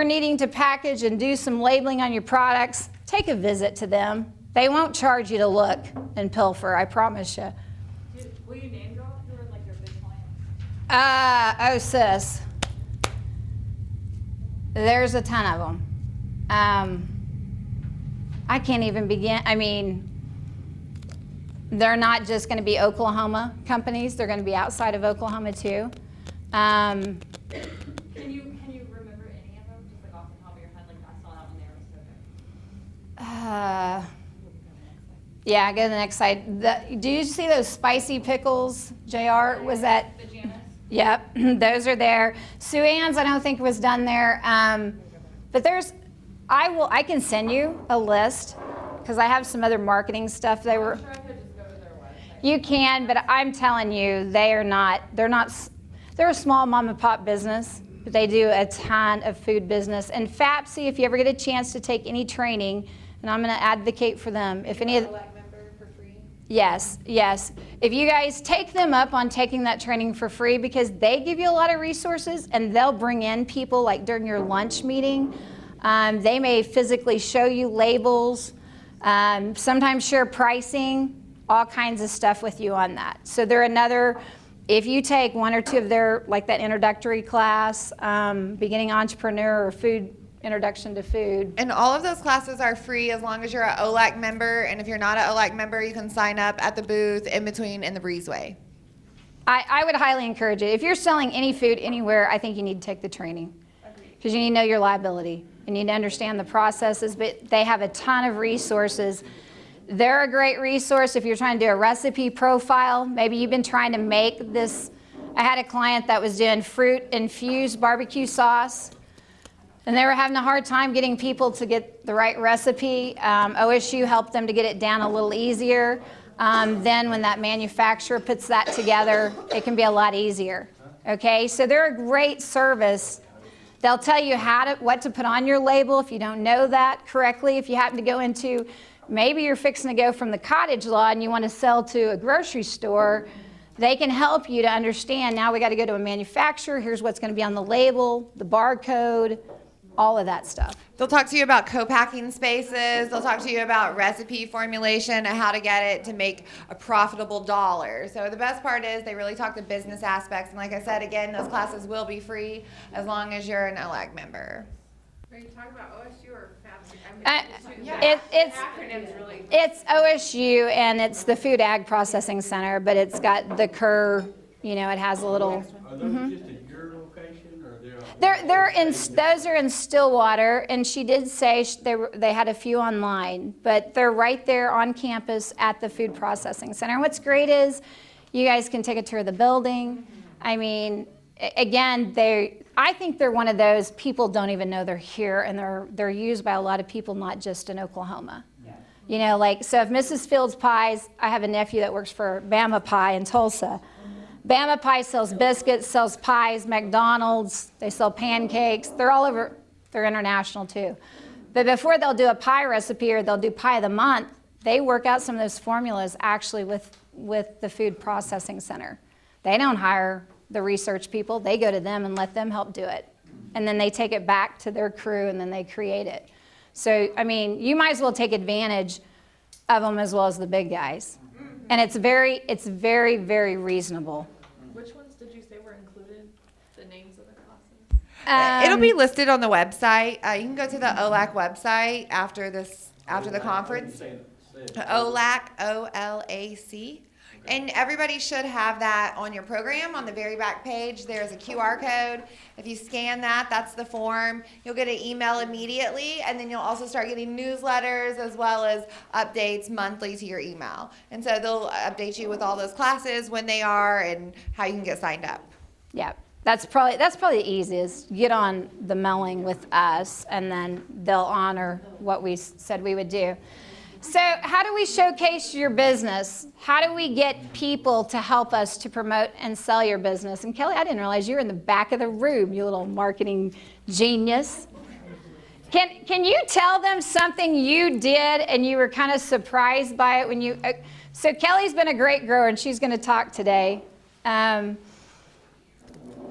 S1: needing to package and do some labeling on your products, take a visit to them. They won't charge you to look and pilfer, I promise you.
S2: Will you name drop who are like your big clients?
S1: Oh, sis. There's a ton of them. I can't even begin. I mean, they're not just going to be Oklahoma companies. They're going to be outside of Oklahoma too.
S2: Can you remember any of them, just like off the top of your head? Like I saw that one there was so good.
S1: Yeah, go to the next slide. Do you see those spicy pickles, JR? Was that?
S2: The Janice?
S1: Yep, those are there. Sue Ann's, I don't think was done there. But I can send you a list because I have some other marketing stuff. They were.
S2: I'm sure I could just go to their website.
S1: You can, but I'm telling you, they're a small mom and pop business, but they do a ton of food business. And FAPSI, if you ever get a chance to take any training, and I'm going to advocate for them. If any of Yes. If you guys take them up on taking that training for free, because they give you a lot of resources and they'll bring in people like during your lunch meeting. They may physically show you labels, sometimes share pricing, all kinds of stuff with you on that. So they're another, if you take one or two of their, like that introductory class, beginning entrepreneur or food, introduction to food.
S6: And all of those classes are free as long as you're an OLAC member. And if you're not an OLAC member, you can sign up at the booth in between in the breezeway.
S1: I would highly encourage it. If you're selling any food anywhere, I think you need to take the training. Because you need to know your liability. You need to understand the processes, but they have a ton of resources. They're a great resource if you're trying to do a recipe profile. Maybe you've been trying to make this. I had a client that was doing fruit-infused barbecue sauce. And they were having a hard time getting people to get the right recipe. OSU helped them to get it down a little easier. Then when that manufacturer puts that together, it can be a lot easier. Okay, so they're a great service. They'll tell you what to put on your label if you don't know that correctly. If you happen to go into, maybe you're fixing to go from the cottage law and you want to sell to a grocery store, they can help you to understand, now we got to go to a manufacturer, here's what's going to be on the label, the barcode, all of that stuff.
S6: They'll talk to you about co-packing spaces. They'll talk to you about recipe formulation and how to get it to make a profitable dollar. So the best part is they really talk the business aspects. And like I said, again, those classes will be free as long as you're an OLAC member.
S4: Are you talking about OSU or FAPSI?
S1: It's OSU and it's the Food Ag Processing Center, but it's got the Kerr, you know, it has a little.
S5: Are those just at your location or they're?
S1: Those are in Stillwater, and she did say they had a few online, but they're right there on campus at the Food Processing Center. And what's great is you guys can take a tour of the building. I mean, again, I think they're one of those people don't even know they're here, and they're used by a lot of people, not just in Oklahoma. Yeah. You know, like, so if Mrs. Fields Pies, I have a nephew that works for Bama Pie in Tulsa. Bama Pie sells biscuits, sells pies, McDonald's, they sell pancakes. They're all over, they're international too. But before they'll do a pie recipe or they'll do pie of the month, they work out some of those formulas actually with the Food Processing Center. They don't hire the research people, they go to them and let them help do it. And then they take it back to their crew and then they create it. So, I mean, you might as well take advantage of them as well as the big guys. And it's very, very reasonable.
S2: Which ones did you say were included? The names of the classes?
S6: It'll be listed on the website. You can go to the OLAC website after the conference. OLAC, O-L-A-C. And everybody should have that on your program. On the very back page, there's a QR code. If you scan that, that's the form. You'll get an email immediately, and then you'll also start getting newsletters as well as updates monthly to your email. And so they'll update you with all those classes, when they are, and how you can get signed up.
S1: Yeah, that's probably the easiest. Get on the mailing with us, and then they'll honor what we said we would do. So how do we showcase your business? How do we get people to help us to promote and sell your business? And Kelly, I didn't realize you were in the back of the room, you little marketing genius. Can you tell them something you did and you were kind of surprised by it when you... So Kelly's been a great grower, and she's going to talk today.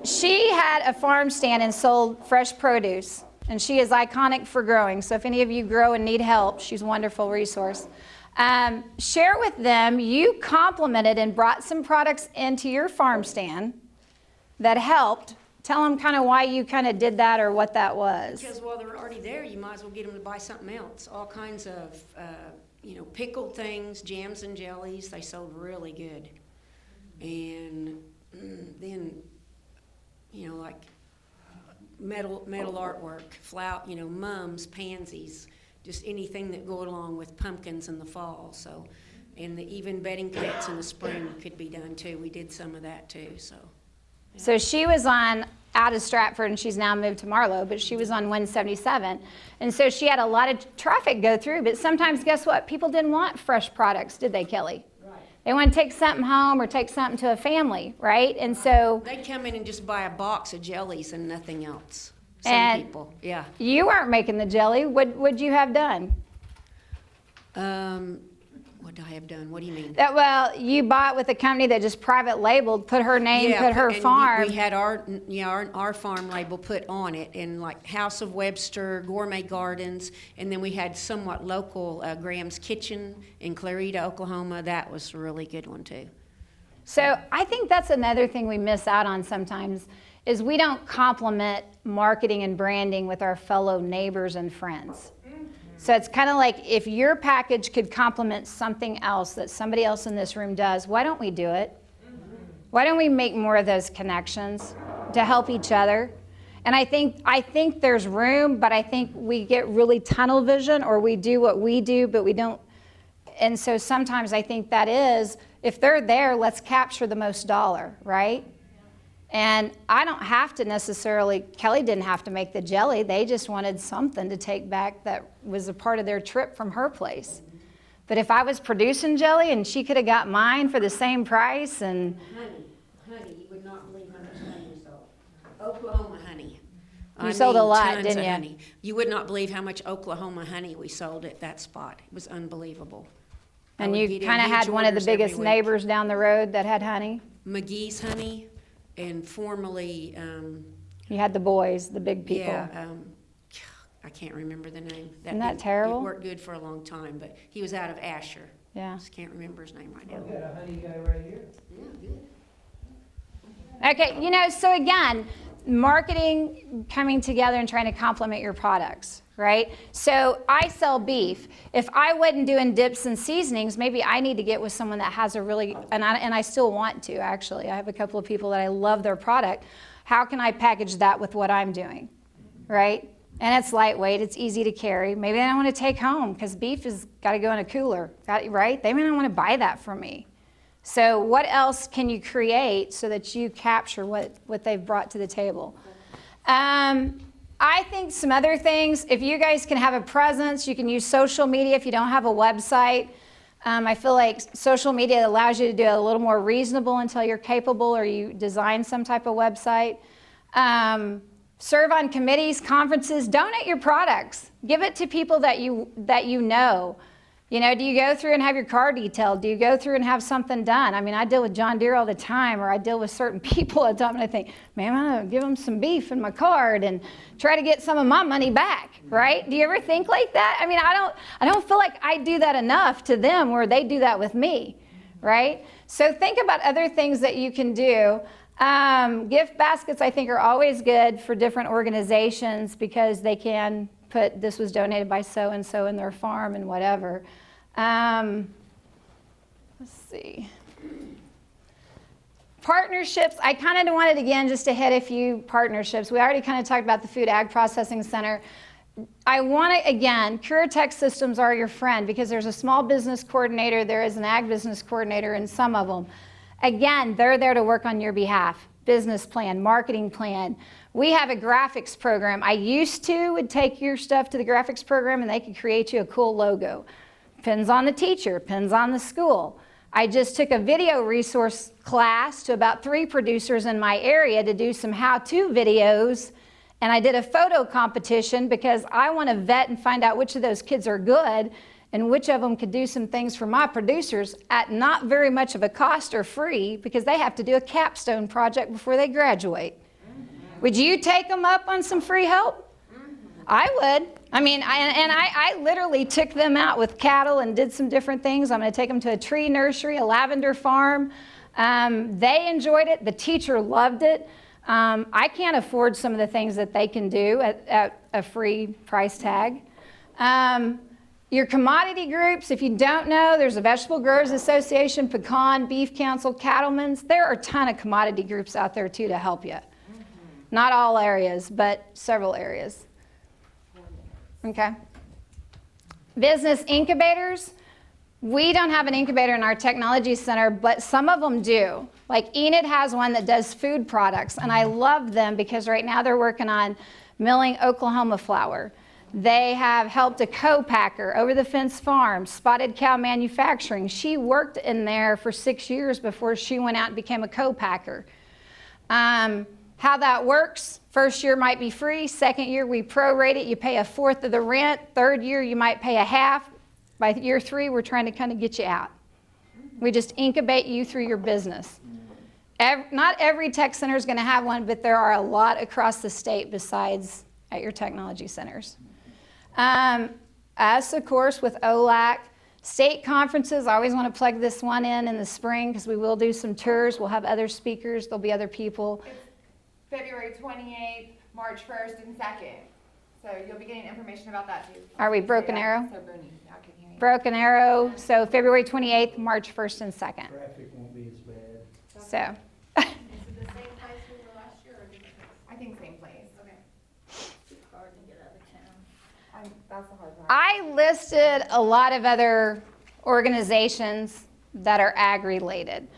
S1: She had a farm stand and sold fresh produce. And she is iconic for growing. So if any of you grow and need help, she's a wonderful resource. Share with them, you complimented and brought some products into your farm stand that helped. Tell them kind of why you kind of did that or what that was.
S11: Because while they're already there, you might as well get them to buy something else. All kinds of, pickled things, jams and jellies. They sold really good. And then, like metal artwork, mums, pansies, just anything that go along with pumpkins in the fall. So, and even bedding kits in the spring could be done too. We did some of that too. So. Yeah.
S1: So she was out of Stratford, and she's now moved to Marlow, but she was on 177. And so she had a lot of traffic go through, but sometimes, guess what? People didn't want fresh products, did they, Kelly? Right. They want to take something home or take something to a family, right? And so...
S11: They'd come in and just buy a box of jellies and nothing else.
S1: Some
S11: people, yeah.
S1: You weren't making the jelly. What would you have done?
S11: What would I have done? What do you mean?
S1: Well, you bought with a company that just private labeled, put her name, put her farm.
S11: We had our farm label put on it, and like House of Webster, Gourmet Gardens, and then we had somewhat local Graham's Kitchen in Clarita, Oklahoma. That was a really good one too.
S1: So I think that's another thing we miss out on sometimes, is we don't complement marketing and branding with our fellow neighbors and friends. So it's kind of like, if your package could complement something else that somebody else in this room does, why don't we do it? Why don't we make more of those connections to help each other? And I think there's room, but I think we get really tunnel vision, or we do what we do, but we don't. And so sometimes I think that is, if they're there, let's capture the most dollar, right? And I don't have to necessarily, Kelly didn't have to make the jelly. They just wanted something to take back that was a part of their trip from her place. But if I was producing jelly and she could have got mine for the same price and...
S11: Honey, you would not believe how much honey we sold. Oklahoma honey.
S1: You sold a lot,
S11: tons
S1: didn't
S11: of
S1: you?
S11: Honey. You would not believe how much Oklahoma honey we sold at that spot. It was unbelievable.
S1: And you kind of had one of the biggest neighbors down the road that had honey?
S11: McGee's Honey. And formerly,
S1: you had the boys, the big people.
S11: Yeah, I can't remember the name.
S1: Isn't that terrible?
S11: He worked good for a long time, but he was out of Asher.
S1: Yeah.
S11: Just can't remember his name right now.
S8: We got a honey guy right here.
S11: Yeah, good.
S1: Okay, so again, marketing coming together and trying to complement your products, right? So I sell beef. If I wasn't doing dips and seasonings, maybe I need to get with someone that has a really, and I still want to, actually. I have a couple of people that I love their product. How can I package that with what I'm doing, right? And it's lightweight, it's easy to carry. Maybe I don't want to take home, because beef has got to go in a cooler, right? They may not want to buy that from me. So what else can you create so that you capture what they've brought to the table? I think some other things, if you guys can have a presence, you can use social media if you don't have a website. I feel like social media allows you to do it a little more reasonable until you're capable or you design some type of website. Serve on committees, conferences, donate your products. Give it to people that you know. You know, do you go through and have your car detailed? Do you go through and have something done? I mean, I deal with John Deere all the time, or I deal with certain people all the time, and I think, man, I'm gonna give them some beef in my card and try to get some of my money back, right? Do you ever think like that? I mean, I don't feel like I do that enough to them where they do that with me, right? So think about other things that you can do. Gift baskets, I think, are always good for different organizations because they can put, this was donated by so-and-so in their farm and whatever. Let's see. Partnerships, I kind of wanted, again, just to hit a few partnerships. We already kind of talked about the Food Ag Processing Center. I want to, again, CuraTech Systems are your friend because there's a small business coordinator, there is an ag business coordinator in some of them. Again, they're there to work on your behalf. Business plan, marketing plan. We have a graphics program. I used to would take your stuff to the graphics program and they could create you a cool logo. Depends on the teacher, depends on the school. I just took a video resource class to about 3 producers in my area to do some how-to videos, and I did a photo competition because I want to vet and find out which of those kids are good and which of them could do some things for my producers at not very much of a cost or free because they have to do a capstone project before they graduate. Would you take them up on some free help? I would. I mean, I literally took them out with cattle and did some different things. I'm going to take them to a tree nursery, a lavender farm. They enjoyed it. The teacher loved it. I can't afford some of the things that they can do at a free price tag. Your commodity groups, if you don't know, there's a Vegetable Growers Association, Pecan, Beef Council, Cattlemen's. There are a ton of commodity groups out there too to help you. Not all areas, but several areas. Okay. Business incubators. We don't have an incubator in our technology center, but some of them do. Like Enid has one that does food products, and I love them because right now they're working on milling Oklahoma flour. They have helped a co-packer, Over the Fence Farm, Spotted Cow Manufacturing. She worked in there for 6 years before she went out and became a co-packer. How that works, first year might be free, second year we prorate it, you pay 1/4 of the rent, third year you might pay 1/2. By year 3, we're trying to kind of get you out. We just incubate you through your business. Not every tech center is going to have one, but there are a lot across the state besides at your technology centers. Us, of course, with OLAC, state conferences, I always want to plug this one in the spring because we will do some tours. We'll have other speakers. There'll be other people.
S6: February 28th, March 1st, and 2nd. So you'll be getting information about that too.
S1: Are we Broken Arrow?
S6: So Booney, I can hear you.
S1: Broken Arrow, so February 28th, March 1st, and 2nd.
S8: Traffic won't be as bad.
S1: So,
S9: Is it the same place we were last year or a different place?
S6: I think same place.
S9: Okay. It's hard to get out of town.
S6: That's the hard part.
S1: I listed a lot of other organizations that are ag-related.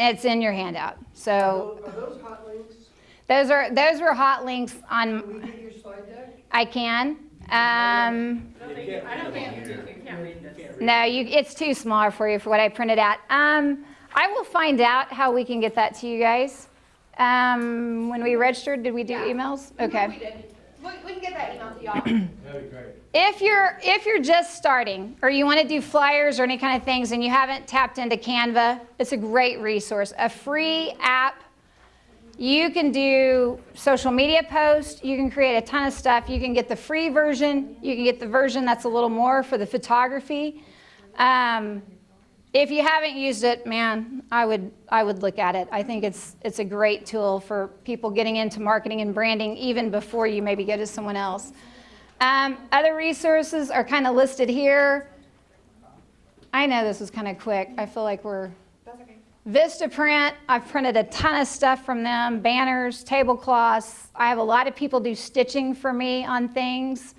S1: It's in your handout. So
S8: Are those hot links?
S1: those were hot links
S8: Can
S1: on.
S8: we get your slide deck?
S1: I can. No, it's too small for you for what I printed out. I will find out how we can get that to you guys. When we registered, did we do emails? Okay.
S6: We did. We can get that email to y'all.
S8: That'd be great.
S1: If you're just starting or you want to do flyers or any kind of things and you haven't tapped into Canva, it's a great resource. A free app. You can do social media posts. You can create a ton of stuff. You can get the free version. You can get the version that's a little more for the photography. If you haven't used it, man, I would look at it. I think it's a great tool for people getting into marketing and branding even before you maybe go to someone else. Other resources are kind of listed here. I know this was kind of quick. I feel like we're...
S6: That's okay.
S1: Vistaprint, I've printed a ton of stuff from them, banners, tablecloths. I have a lot of people do stitching for me on things.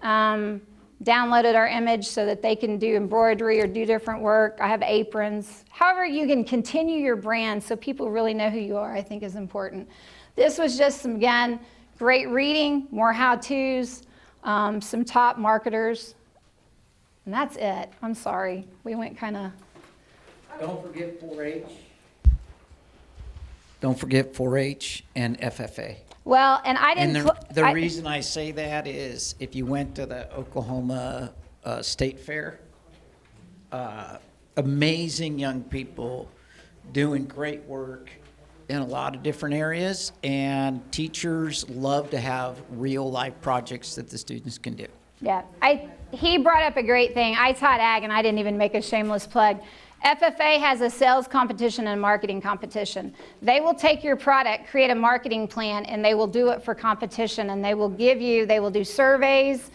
S1: Downloaded our image so that they can do embroidery or do different work. I have aprons. However, you can continue your brand so people really know who you are, I think is important. This was just some, again, great reading, more how-tos, some top marketers. And that's it. I'm sorry. We went kind of...
S3: Don't forget 4-H. Don't forget 4-H and FFA.
S1: Well, and I didn't...
S3: And the reason I say that is if you went to the Oklahoma state fair. Amazing young people doing great work in a lot of different areas, and teachers love to have real life projects that the students can do.
S1: Yeah, he brought up a great thing. I taught ag, and I didn't even make a shameless plug. FFA has a sales competition and a marketing competition. They will take your product, create a marketing plan, and they will do it for competition, and they will do surveys,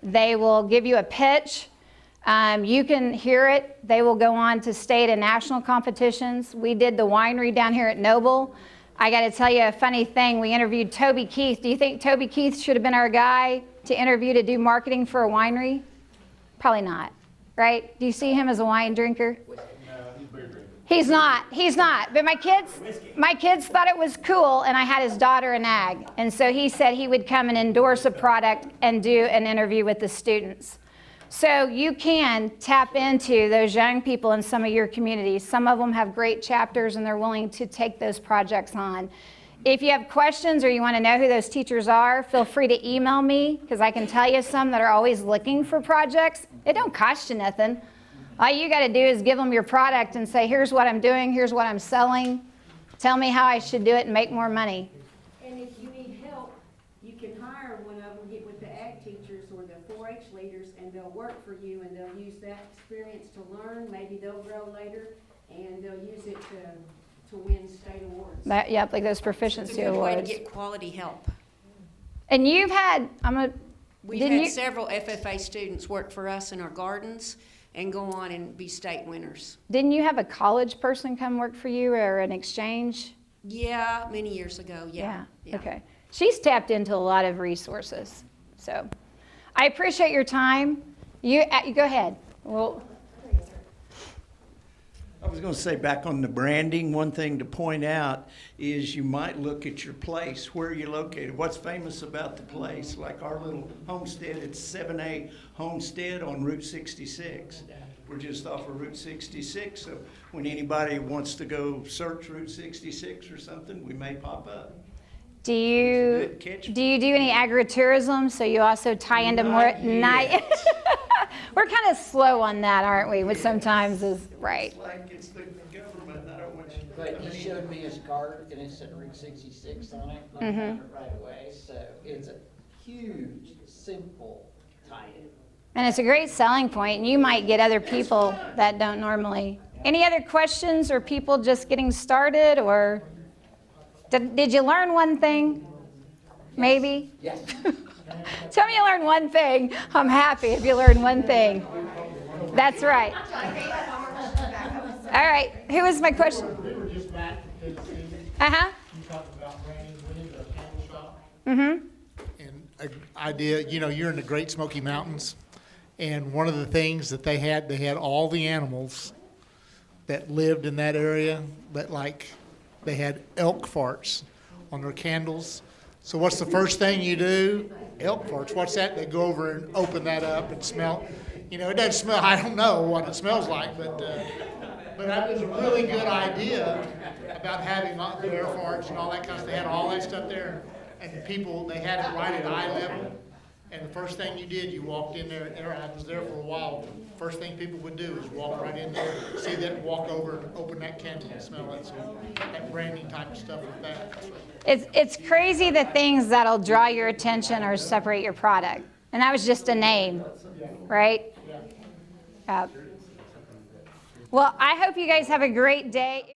S1: they will give you a pitch. You can hear it. They will go on to state and national competitions. We did the winery down here at Noble. I got to tell you a funny thing. We interviewed Toby Keith. Do you think Toby Keith should have been our guy to interview to do marketing for a winery? Probably not, right? Do you see him as a wine drinker? He's not. But my kids thought it was cool, and I had his daughter in ag. And so he said he would come and endorse a product and do an interview with the students. So you can tap into those young people in some of your communities. Some of them have great chapters, and they're willing to take those projects on. If you have questions or you want to know who those teachers are, feel free to email me, because I can tell you some that are always looking for projects. It don't cost you nothing. All you got to do is give them your product and say, here's what I'm doing, here's what I'm selling. Tell me how I should do it and make more money.
S11: And if you need help, you can hire one of them, get with the ag teachers or the 4-H leaders, and they'll work for you, and they'll use that experience to learn. Maybe they'll grow later, and they'll use it to win state awards.
S1: Yep, like those proficiency
S11: It's a good way to
S1: awards.
S11: get quality help.
S1: And you've had,
S11: We've
S1: Didn't
S11: had
S1: you-
S11: several FFA students work for us in our gardens and go on and be state winners.
S1: didn't you have a college person come work for you or an exchange?
S11: Yeah, many years ago, yeah.
S1: Okay. She's tapped into a lot of resources. So I appreciate your time. You go ahead. Well,
S12: I was going to say, back on the branding, one thing to point out is you might look at your place, where you're located, what's famous about the place. Like our little homestead, it's 7A Homestead on Route 66. We're just off of Route 66, so when anybody wants to go search Route 66 or something, we may pop up.
S1: do you
S12: Good catch.
S1: do any agritourism? So you also tie into more
S12: Not
S1: night.
S12: yet.
S1: We're kind of slow on that, aren't we? Which sometimes is right.
S12: It's like it's the government, I don't want you.
S3: But he showed me his card, and it said Route 66 on it, and I found it right away. So it's a huge, simple tie-in.
S1: And it's a great selling point, and you might get other people that don't normally. Any other questions, or people just getting started, or did you learn one thing? Maybe?
S3: Yes.
S1: Tell me you learned one thing. I'm happy if you learned one thing. That's right. All right, who was my question?
S13: We were just back to Tennessee.
S1: Uh-huh.
S13: You talked about branding winning the candle shop.
S1: Mm-hmm.
S13: And an idea, you're in the Great Smoky Mountains. And one of the things that they had all the animals that lived in that area, but they had elk farts on their candles. So what's the first thing you do? Elk farts. What's that? They go over and open that up and smell. It doesn't smell, I don't know what it smells like, but that was a really good idea about having their farts and all that kind of stuff. They had all that stuff there. And the people, they had it right at eye level. And the first thing you did, you walked in there, and I was there for a while. First thing people would do is walk right in there, see that, walk over, and open that candle and smell it. So that branding type of stuff with that.
S1: It's crazy the things that'll draw your attention or separate your product. And that was just a name, right? Well, I hope you guys have a great day.